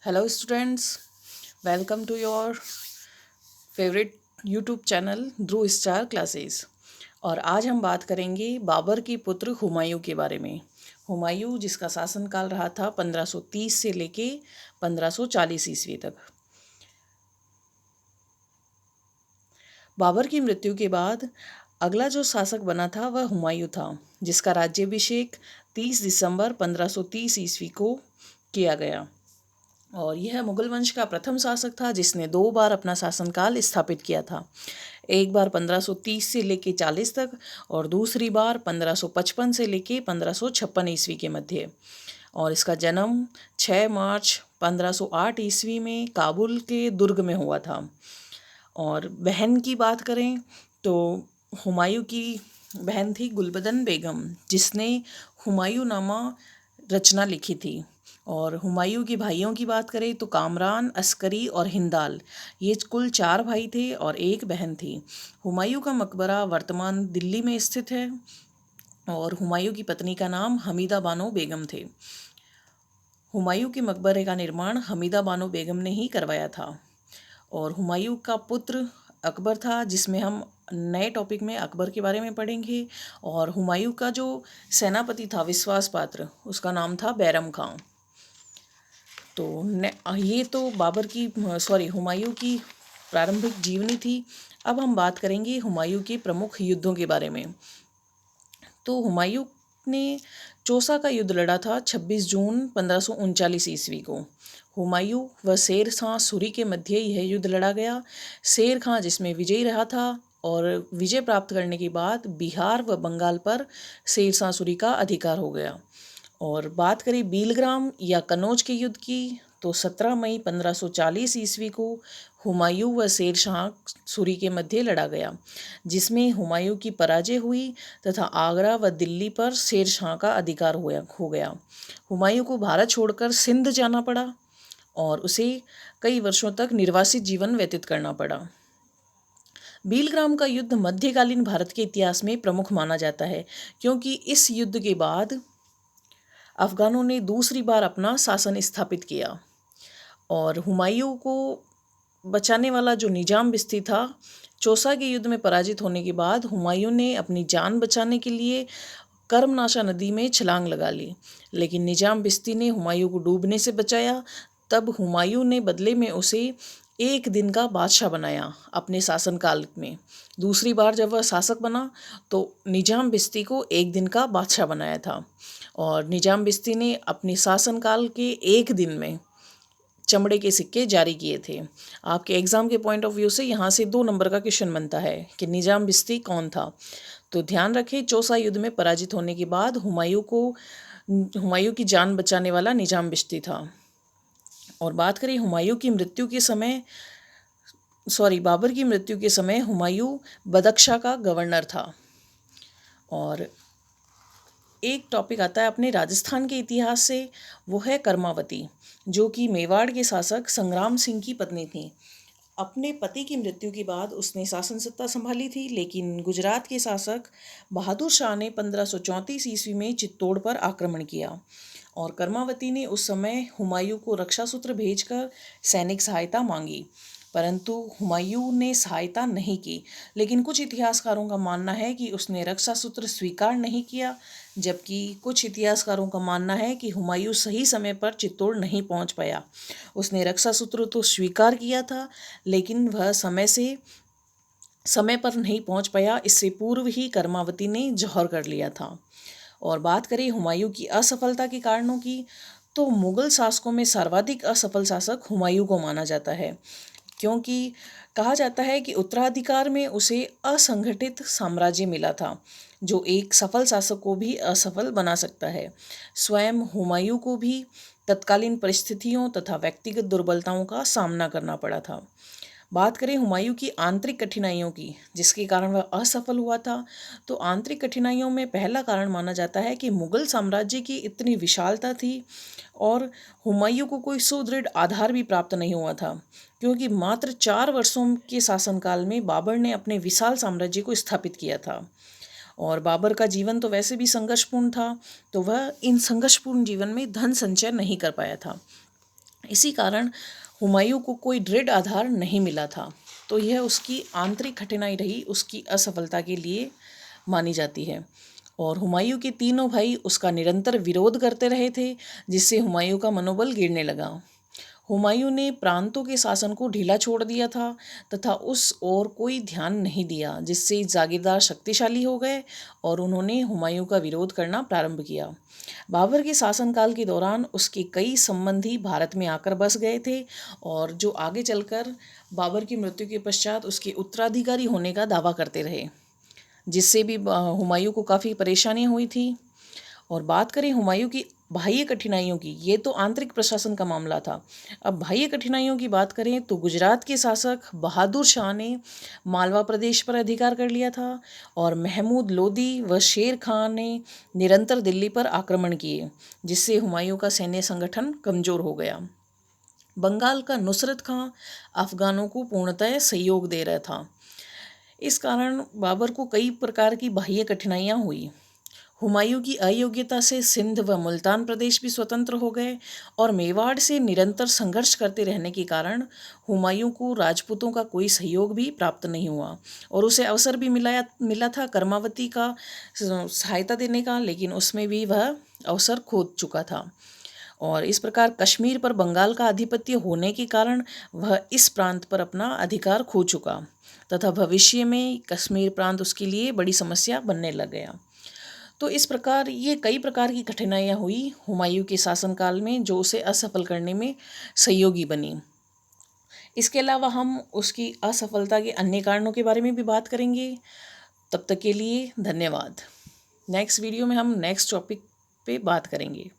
Hello students, welcome to your favourite YouTube channel Dhruv star classes. और आज हम बात करेंगे बाबर की पुत्र हुमायूं के बारे में। हुमायूं जिसका शासनकाल रहा था 1530 से लेके 1540 ईस्वी तक। बाबर की मृत्यु के बाद अगला जो शासक बना था वह हुमायूं था, जिसका राज्याभिषेक 30 दिसंबर 1530 ईस्वी को किया गया। और यह मुगल वंश का प्रथम शासक था जिसने 2 बार अपना शासनकाल स्थापित किया था। एक बार 1530 से लेके 40 तक और दूसरी बार 1555 से लेके 1556 ईस्वी के मध्य। और इसका जन्म 6 मार्च 1508 ईस्वी में काबुल के दुर्ग में हुआ था। और बहन की बात करें तो हुमायूं की बहन थी गुलबदन बेगम, जिसने हुमायूं नामा रचना लिखी थी। और हुमायूं के भाइयों की बात करें तो कामरान, अस्करी और हिंदाल, ये कुल 4 भाई थे और एक बहन थी। हुमायूं का मकबरा वर्तमान दिल्ली में स्थित है और हुमायूं की पत्नी का नाम हमीदा बानो बेगम थे। हुमायूं के मकबरे का निर्माण हमीदा बानो बेगम ने ही करवाया था। और हुमायूं का पुत्र अकबर था, जिसमें हम नए टॉपिक में अकबर के बारे में पढ़ेंगे। और हुमायूं का जो सेनापति था विश्वास पात्र, उसका नाम था बैरम खां। तो ये तो बाबर की हुमायूं की प्रारंभिक जीवनी थी। अब हम बात करेंगे हुमायूं के प्रमुख युद्धों के बारे में। तो हुमायूं ने चौसा का युद्ध लड़ा था 26 जून 1539 ईस्वी को। हुमायूं व शेर शाह सूरी के मध्य यह युद्ध लड़ा गया। शेर खां जिसमें विजयी रहा था और विजय प्राप्त करने के बाद बिहार व बंगाल पर शेर शाह सूरी का अधिकार हो गया। और बात करें बीलग्राम या कन्नौज के युद्ध की तो 17 मई 1540 ईस्वी को हुमायूं व शेर शाह सूरी के मध्य लड़ा गया, जिसमें हुमायूं की पराजय हुई तथा आगरा व दिल्ली पर शेर शाह का अधिकार हो गया। हुमायूं को भारत छोड़कर सिंध जाना पड़ा और उसे कई वर्षों तक निर्वासित जीवन व्यतीत करना पड़ा। बीलग्राम का युद्ध मध्यकालीन भारत के इतिहास में प्रमुख माना जाता है, क्योंकि इस युद्ध के बाद अफगानों ने दूसरी बार अपना शासन स्थापित किया। और हुमायूं को बचाने वाला जो निजाम बिस्ती था, चौसा के युद्ध में पराजित होने के बाद हुमायूं ने अपनी जान बचाने के लिए कर्मनाशा नदी में छलांग लगा ली, लेकिन निजाम बिस्ती ने हुमायूं को डूबने से बचाया। तब हुमायूं ने बदले में उसे 1 दिन का बादशाह बनाया अपने शासनकाल में। दूसरी बार जब वह शासक बना तो निजाम बिस्ती को 1 दिन का बादशाह बनाया था। और निजाम बिस्ती ने अपने शासनकाल के 1 दिन में चमड़े के सिक्के जारी किए थे। आपके एग्जाम के पॉइंट ऑफ व्यू से यहाँ से 2 नंबर का क्वेश्चन बनता है कि निजाम बिस्ती कौन था। तो ध्यान रखें, चौसा युद्ध में पराजित होने के बाद हुमायूं की जान बचाने वाला निजाम बिस्ती था। और बात करें बाबर की मृत्यु के समय हुमायूं बदख्शा का गवर्नर था। और एक टॉपिक आता है अपने राजस्थान के इतिहास से, वो है कर्मावती, जो कि मेवाड़ के शासक संग्राम सिंह की पत्नी थी। अपने पति की मृत्यु के बाद उसने शासन सत्ता संभाली थी, लेकिन गुजरात के शासक बहादुर शाह ने 1534 ईस्वी में चित्तौड़ पर आक्रमण किया। और कर्मावती ने उस समय हुमायूं को रक्षा सूत्र भेजकर सैनिक सहायता मांगी, परंतु हुमायूं ने सहायता नहीं की। लेकिन कुछ इतिहासकारों का मानना है कि उसने रक्षा सूत्र स्वीकार नहीं किया, जबकि कुछ इतिहासकारों का मानना है कि हुमायूं सही समय पर चित्तौड़ नहीं पहुंच पाया। उसने रक्षा सूत्र तो स्वीकार किया था, लेकिन वह समय पर नहीं पहुंच पाया। इससे पूर्व ही कर्मावती ने जौहर कर लिया था। और बात करें हुमायूं की असफलता के कारणों की, तो मुगल शासकों में सर्वाधिक असफल शासक हुमायूं को माना जाता है, क्योंकि कहा जाता है कि उत्तराधिकार में उसे असंगठित साम्राज्य मिला था, जो एक सफल शासक को भी असफल बना सकता है। स्वयं हुमायूं को भी तत्कालीन परिस्थितियों तथा व्यक्तिगत दुर्बलताओं का सामना करना पड़ा था। बात करें हुमायूं की आंतरिक कठिनाइयों की, जिसके कारण वह असफल हुआ था, तो आंतरिक कठिनाइयों में पहला कारण माना जाता है कि मुगल साम्राज्य की इतनी विशालता थी और हुमायूं को कोई सुदृढ़ आधार भी प्राप्त नहीं हुआ था, क्योंकि मात्र 4 वर्षों के शासनकाल में बाबर ने अपने विशाल साम्राज्य को स्थापित किया था। और बाबर का जीवन तो वैसे भी संघर्षपूर्ण था, तो वह इन संघर्षपूर्ण जीवन में धन संचय नहीं कर पाया था। इसी कारण हुमायूं को कोई दृढ़ आधार नहीं मिला था। तो यह उसकी आंतरिक कठिनाई रही, उसकी असफलता के लिए मानी जाती है। और हुमायूं के तीनों भाई उसका निरंतर विरोध करते रहे थे, जिससे हुमायूं का मनोबल गिरने लगा। हुमायूं ने प्रांतों के शासन को ढीला छोड़ दिया था तथा उस ओर कोई ध्यान नहीं दिया, जिससे जागीरदार शक्तिशाली हो गए और उन्होंने हुमायूं का विरोध करना प्रारंभ किया। बाबर के शासनकाल के दौरान उसके कई संबंधी भारत में आकर बस गए थे और जो आगे चलकर बाबर की मृत्यु के पश्चात उसके उत्तराधिकारी होने का दावा करते रहे, जिससे भी हुमायूं को काफ़ी परेशानियां हुई थी। और बात करें हुमायूं की बाह्य कठिनाइयों की, ये तो आंतरिक प्रशासन का मामला था। अब बाह्य कठिनाइयों की बात करें तो गुजरात के शासक बहादुर शाह ने मालवा प्रदेश पर अधिकार कर लिया था और महमूद लोदी व शेर खान ने निरंतर दिल्ली पर आक्रमण किए, जिससे हुमायूं का सैन्य संगठन कमज़ोर हो गया। बंगाल का नुसरत खां अफगानों को पूर्णतः सहयोग दे रहा था। इस कारण बाबर को कई प्रकार की बाह्य कठिनाइयाँ हुई। हुमायूं की अयोग्यता से सिंध व मुल्तान प्रदेश भी स्वतंत्र हो गए और मेवाड़ से निरंतर संघर्ष करते रहने के कारण हुमायूं को राजपूतों का कोई सहयोग भी प्राप्त नहीं हुआ और उसे अवसर भी मिला था कर्मावती का सहायता देने का, लेकिन उसमें भी वह अवसर खो चुका था। और इस प्रकार कश्मीर पर बंगाल का आधिपत्य होने के कारण वह इस प्रांत पर अपना अधिकार खो चुका तथा भविष्य में कश्मीर प्रांत उसके लिए बड़ी समस्या बनने लग गया। तो इस प्रकार ये कई प्रकार की कठिनाइयाँ हुई हुमायूं के शासनकाल में, जो उसे असफल करने में सहयोगी बनी। इसके अलावा हम उसकी असफलता के अन्य कारणों के बारे में भी बात करेंगे। तब तक के लिए धन्यवाद। नेक्स्ट वीडियो में हम नेक्स्ट टॉपिक पे बात करेंगे।